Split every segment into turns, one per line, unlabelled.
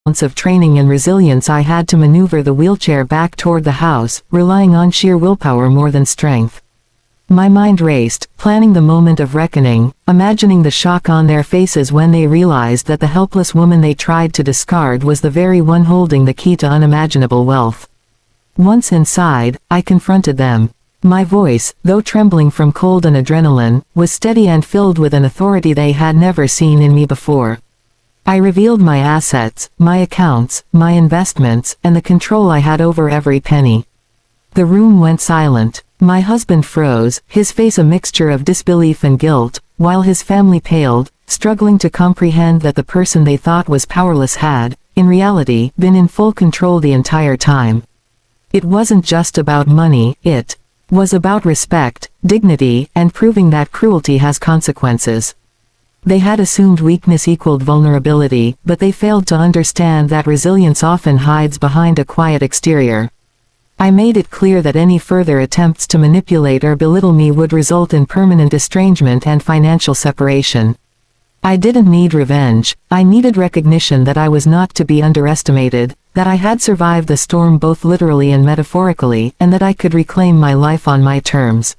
ounce of training and resilience I had to maneuver the wheelchair back toward the house, relying on sheer willpower more than strength. My mind raced, planning the moment of reckoning, imagining the shock on their faces when they realized that the helpless woman they tried to discard was the very one holding the key to unimaginable wealth. Once inside, I confronted them. My voice, though trembling from cold and adrenaline, was steady and filled with an authority they had never seen in me before. I revealed my assets, my accounts, my investments, and the control I had over every penny. The room went silent. My husband froze, his face a mixture of disbelief and guilt, while his family paled, struggling to comprehend that the person they thought was powerless had, in reality, been in full control the entire time. It wasn't just about money, it was about respect, dignity, and proving that cruelty has consequences. They had assumed weakness equaled vulnerability, but they failed to understand that resilience often hides behind a quiet exterior. I made it clear that any further attempts to manipulate or belittle me would result in permanent estrangement and financial separation. I didn't need revenge, I needed recognition that I was not to be underestimated, that I had survived the storm both literally and metaphorically, and that I could reclaim my life on my terms.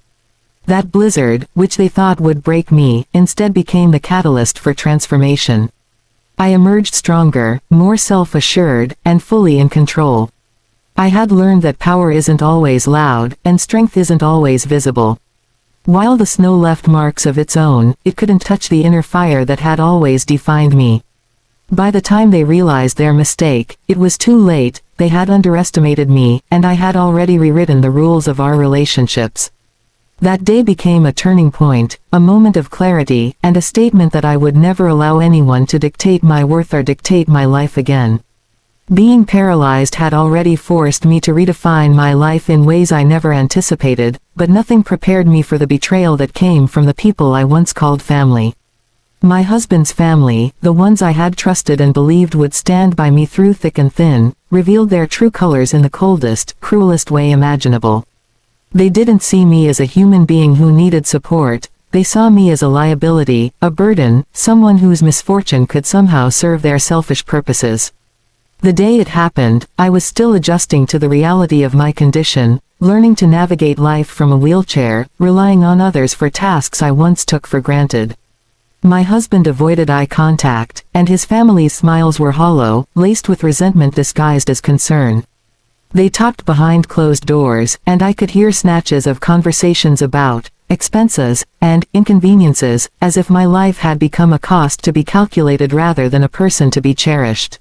That blizzard, which they thought would break me, instead became the catalyst for transformation. I emerged stronger, more self-assured, and fully in control. I had learned that power isn't always loud, and strength isn't always visible. While the snow left marks of its own, it couldn't touch the inner fire that had always defined me. By the time they realized their mistake, it was too late. They had underestimated me, and I had already rewritten the rules of our relationships. That day became a turning point, a moment of clarity, and a statement that I would never allow anyone to dictate my worth or dictate my life again. Being paralyzed had already forced me to redefine my life in ways I never anticipated, but nothing prepared me for the betrayal that came from the people I once called family. My husband's family, the ones I had trusted and believed would stand by me through thick and thin, revealed their true colors in the coldest, cruelest way imaginable. They didn't see me as a human being who needed support, they saw me as a liability, a burden, someone whose misfortune could somehow serve their selfish purposes. The day it happened, I was still adjusting to the reality of my condition, learning to navigate life from a wheelchair, relying on others for tasks I once took for granted. My husband avoided eye contact, and his family's smiles were hollow, laced with resentment disguised as concern. They talked behind closed doors, and I could hear snatches of conversations about expenses and inconveniences, as if my life had become a cost to be calculated rather than a person to be cherished.